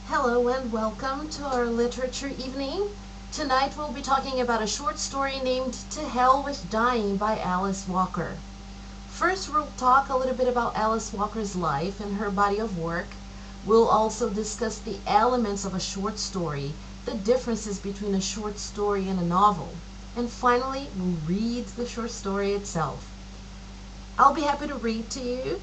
Hello and welcome to our literature evening. Tonight we'll be talking about a short story named To Hell with Dying by Alice Walker. First, we'll talk a little bit about Alice Walker's life and her body of work. We'll also discuss the elements of a short story, the differences between a short story and a novel. And finally, we'll read the short story itself. I'll be happy to read to you.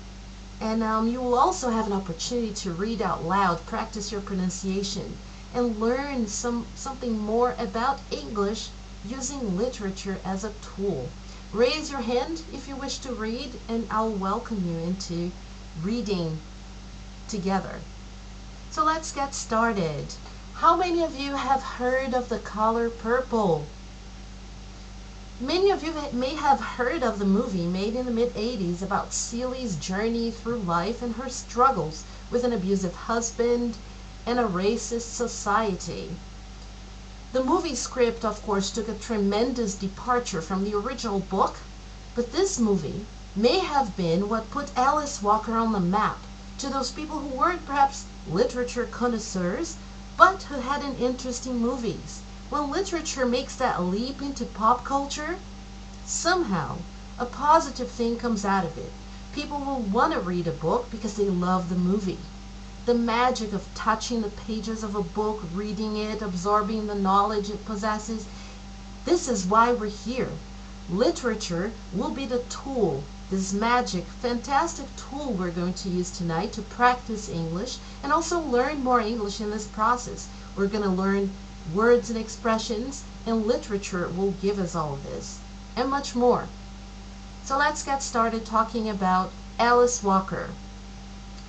And you will also have an opportunity to read out loud, practice your pronunciation, and learn something more about English using literature as a tool. Raise your hand if you wish to read, and I'll welcome you into reading together. So let's get started. How many of you have heard of the color purple? Many of you may have heard of the movie made in the mid-80s about Celie's journey through life and her struggles with an abusive husband and a racist society. The movie script, of course, took a tremendous departure from the original book, but this movie may have been what put Alice Walker on the map to those people who weren't perhaps literature connoisseurs, but who had an interest in movies. When literature makes that leap into pop culture, somehow a positive thing comes out of it. People will want to read a book because they love the movie. The magic of touching the pages of a book, reading it, absorbing the knowledge it possesses. This is why we're here. Literature will be the tool, this magic, fantastic tool we're going to use tonight to practice English and also learn more English in this process. We're going to learn words and expressions, and literature will give us all of this and much more. So let's get started talking about Alice Walker.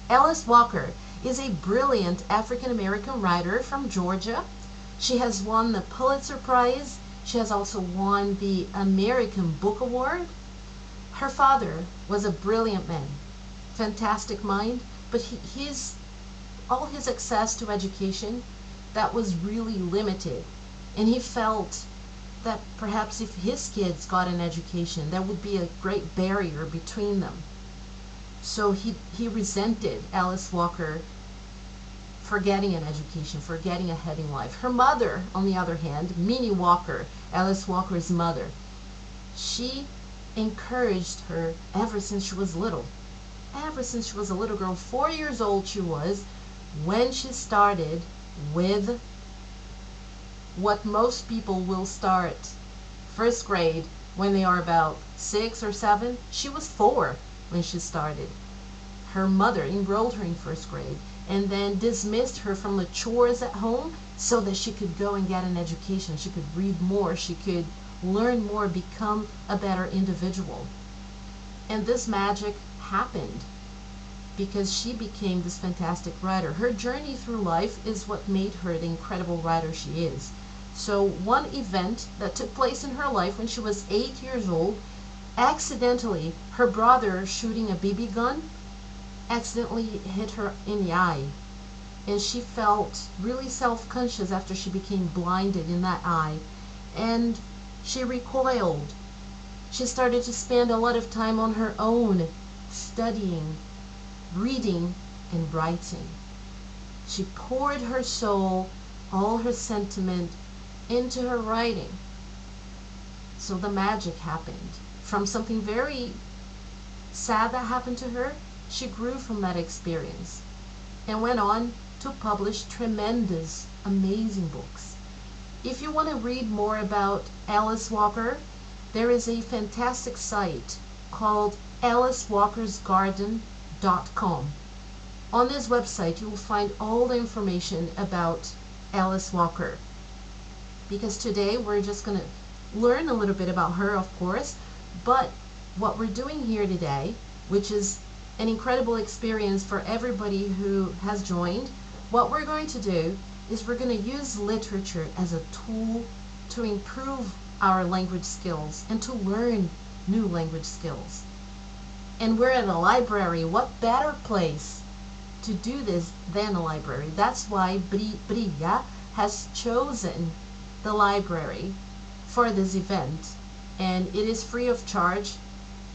Alice Walker is a brilliant African American writer from Georgia. She has won the Pulitzer Prize. She has also won the American Book Award. Her father was a brilliant man, fantastic mind, but all his access to education that was really limited, and he felt that perhaps if his kids got an education there would be a great barrier between them. So he resented Alice Walker for getting an education, for getting ahead in life. Her mother, on the other hand, Minnie Walker, Alice Walker's mother, she encouraged her ever since she was little. Ever since she was a little girl, 4 years old she was, when she started with what most people will start first grade when they are about 6 or 7. She was 4 when she started. Her mother enrolled her in first grade and then dismissed her from the chores at home so that she could go and get an education. She could read more, she could learn more, become a better individual. And this magic happened because she became this fantastic writer. Her journey through life is what made her the incredible writer she is. So one event that took place in her life when she was 8 years old, accidentally, her brother shooting a BB gun accidentally hit her in the eye. And she felt really self-conscious after she became blinded in that eye. And she recoiled. She started to spend a lot of time on her own, studying, reading, and writing. She poured her soul, all her sentiment, into her writing. So the magic happened. From something very sad that happened to her, she grew from that experience and went on to publish tremendous, amazing books. If you want to read more about Alice Walker, there is a fantastic site called alicewalkersgarden.com. On this website you will find all the information about Alice Walker, because today we're just going to learn a little bit about her, of course, but what we're doing here today, which is an incredible experience for everybody who has joined, what we're going to do is we're going to use literature as a tool to improve our language skills and to learn new language skills. And we're at a library. What better place to do this than a library? That's why Brilha has chosen the library for this event, and it is free of charge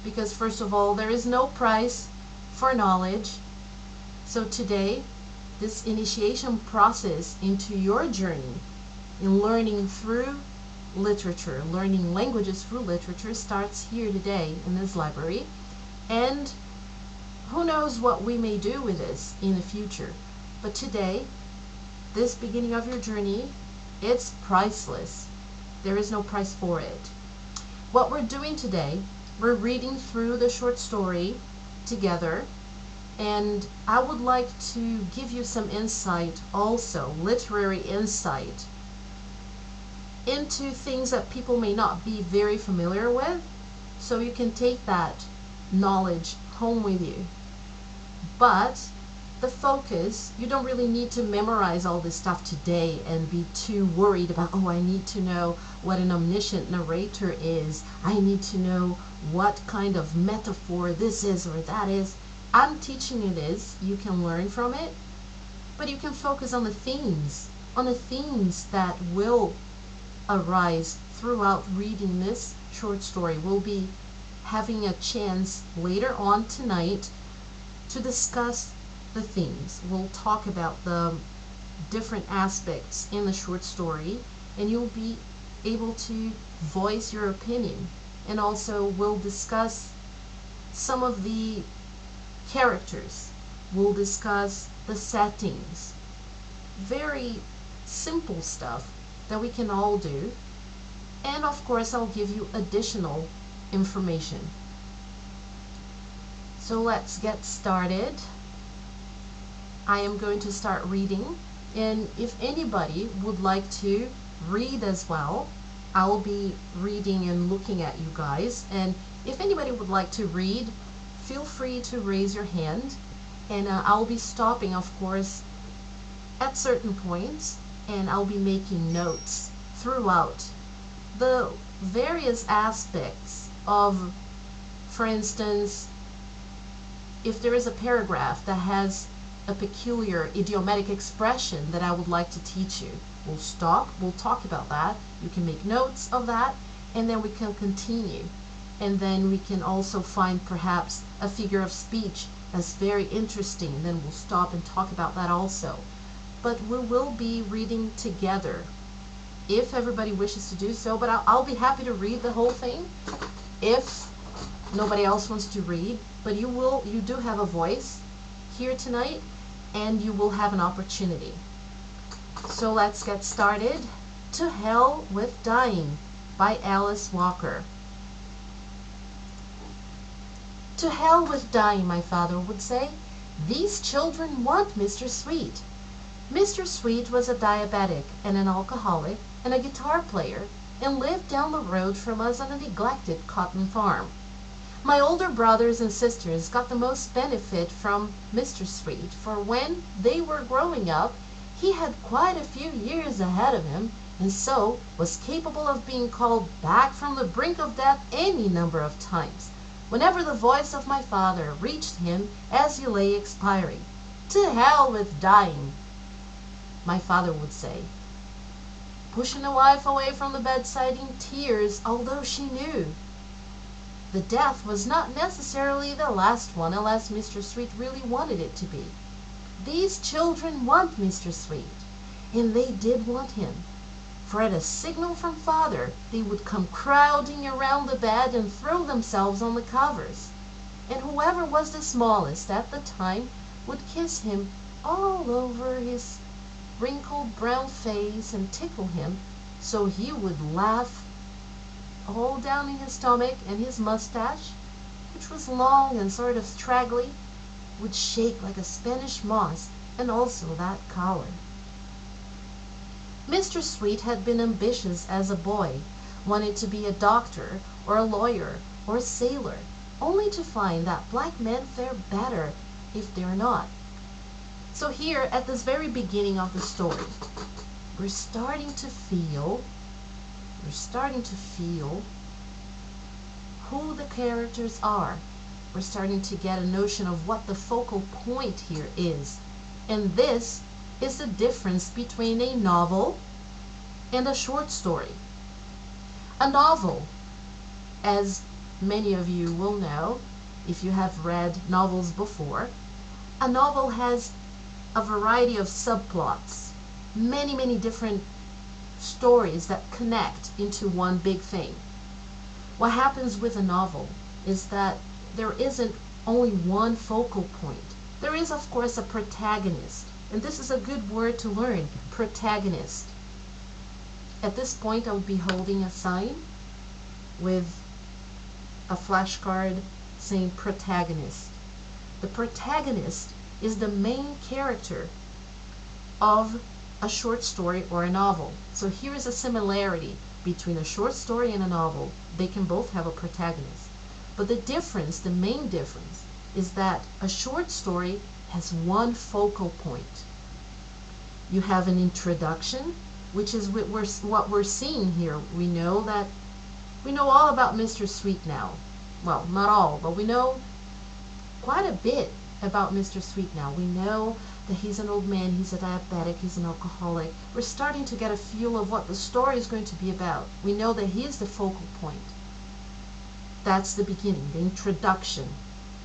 because, first of all, there is no price for knowledge. So today this initiation process into your journey in learning through literature, learning languages through literature starts here today in this library. And who knows what we may do with this in the future. But today, this beginning of your journey, it's priceless. There is no price for it. What we're doing today, we're reading through the short story together, and I would like to give you some insight also, literary insight, into things that people may not be very familiar with, so you can take that knowledge home with you. But the focus, you don't really need to memorize all this stuff today and be too worried about, oh, I need to know what an omniscient narrator is. I need to know what kind of metaphor this is or that is. I'm teaching you this. You can learn from it, but you can focus on the themes that will arise throughout reading this short story. We'll be having a chance later on tonight to discuss the themes. We'll talk about the different aspects in the short story, and you'll be able to voice your opinion. And also we'll discuss some of the characters. We'll discuss the settings. Very simple stuff that we can all do. And of course I'll give you additional information. So let's get started. I am going to start reading, and if anybody would like to read as well, I'll be reading and looking at you guys, and if anybody would like to read, feel free to raise your hand, and I'll be stopping, of course, at certain points, and I'll be making notes throughout the various aspects of, for instance, if there is a paragraph that has a peculiar idiomatic expression that I would like to teach you, we'll stop, we'll talk about that, you can make notes of that, and then we can continue. And then we can also find perhaps a figure of speech that's very interesting, and then we'll stop and talk about that also. But we will be reading together if everybody wishes to do so, but I'll be happy to read the whole thing if nobody else wants to read. But you do have a voice here tonight, and you will have an opportunity. So let's get started. To Hell with Dying by Alice Walker. To hell with dying, my father would say. These children want Mr. Sweet. Mr. Sweet was a diabetic and an alcoholic and a guitar player, and lived down the road from us on a neglected cotton farm. My older brothers and sisters got the most benefit from Mr. Sweet, for when they were growing up, he had quite a few years ahead of him, and so was capable of being called back from the brink of death any number of times, whenever the voice of my father reached him as he lay expiring. To hell with dying, my father would say, pushing the wife away from the bedside in tears, although she knew the death was not necessarily the last one unless Mr. Sweet really wanted it to be. These children want Mr. Sweet, and they did want him, for at a signal from father they would come crowding around the bed and throw themselves on the covers, and whoever was the smallest at the time would kiss him all over his wrinkled brown face and tickle him so he would laugh all down in his stomach, and his mustache, which was long and sort of straggly, would shake like a Spanish moss, and also that collar. Mr. Sweet had been ambitious as a boy, wanted to be a doctor or a lawyer or a sailor, only to find that black men fare better if they're not. So here, at this very beginning of the story, we're starting to feel who the characters are. We're starting to get a notion of what the focal point here is. And this is the difference between a novel and a short story. A novel, as many of you will know if you have read novels before, a novel has a variety of subplots, many different stories that connect into one big thing. What happens with a novel is that there isn't only one focal point. There is, of course, a protagonist, and this is a good word to learn, protagonist. At this point, I would be holding a sign with a flashcard saying protagonist. The protagonist is the main character of a short story or a novel. So here is a similarity between a short story and a novel. They can both have a protagonist. But the difference, the main difference, is that a short story has one focal point. You have an introduction, which is what we're seeing here. We know all about Mr. Sweet now. Well, not all, but we know quite a bit about Mr. Sweet now. We know that he's an old man, he's a diabetic, he's an alcoholic. We're starting to get a feel of what the story is going to be about. We know that he is the focal point. That's the beginning, the introduction.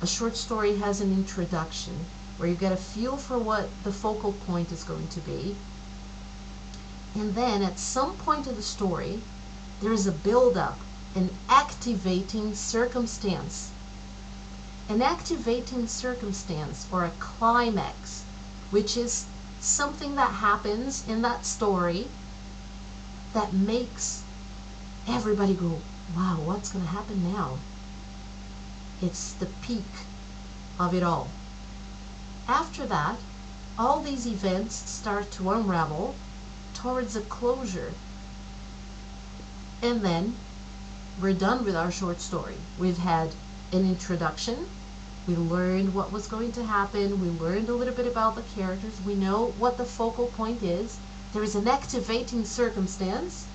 A short story has an introduction where you get a feel for what the focal point is going to be. And then at some point of the story, there is a build-up, an activating circumstance. An activating circumstance, or a climax, which is something that happens in that story that makes everybody go, wow, what's going to happen now? It's the peak of it all. After that, all these events start to unravel towards a closure. And then we're done with our short story. We've had an introduction. We learned what was going to happen. We learned a little bit about the characters. We know what the focal point is. There is an activating circumstance.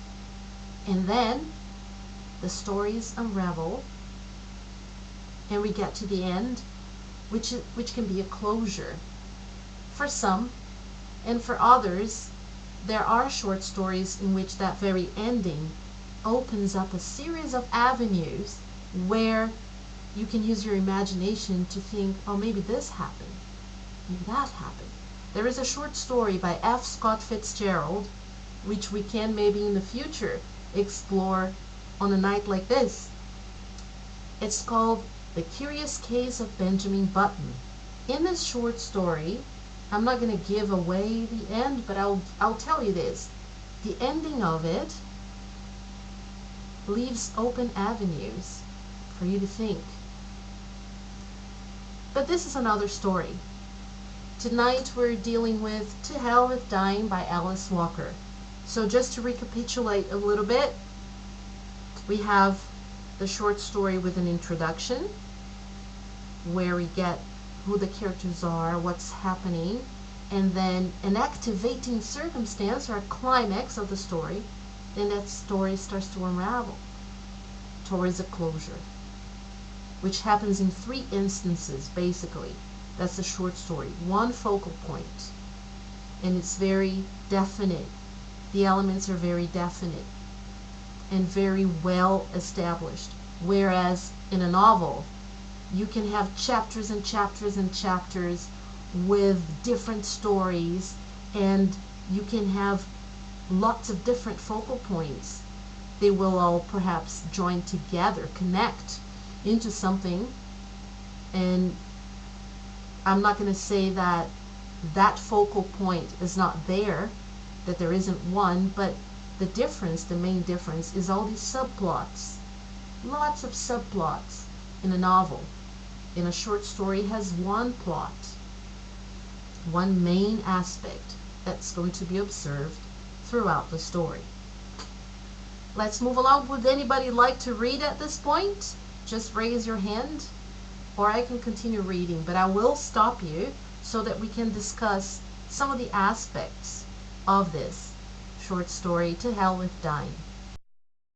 And then the stories unravel. And we get to the end, which can be a closure for some. And for others, there are short stories in which that very ending opens up a series of avenues where you can use your imagination to think, oh, maybe this happened, maybe that happened. There is a short story by F. Scott Fitzgerald, which we can maybe in the future explore on a night like this. It's called The Curious Case of Benjamin Button. In this short story, I'm not going to give away the end, but I'll tell you this. The ending of it leaves open avenues for you to think. But this is another story. Tonight we're dealing with To Hell with Dying by Alice Walker. So just to recapitulate a little bit, we have the short story with an introduction where we get who the characters are, what's happening, and then an activating circumstance or a climax of the story. Then that story starts to unravel towards a closure, which happens in 3 instances, basically. That's a short story. One focal point, and it's very definite. The elements are very definite and very well established. Whereas in a novel, you can have chapters and chapters and chapters with different stories, and you can have lots of different focal points. They will all perhaps join together, connect into something, and I'm not going to say that that focal point is not there, that there isn't one, but the difference, the main difference, is all these subplots. Lots of subplots in a novel. In a short story has one plot, one main aspect that's going to be observed throughout the story. Let's move along. Would anybody like to read at this point? Just raise your hand, or I can continue reading, but I will stop you so that we can discuss some of the aspects of this short story, To Hell with Dying.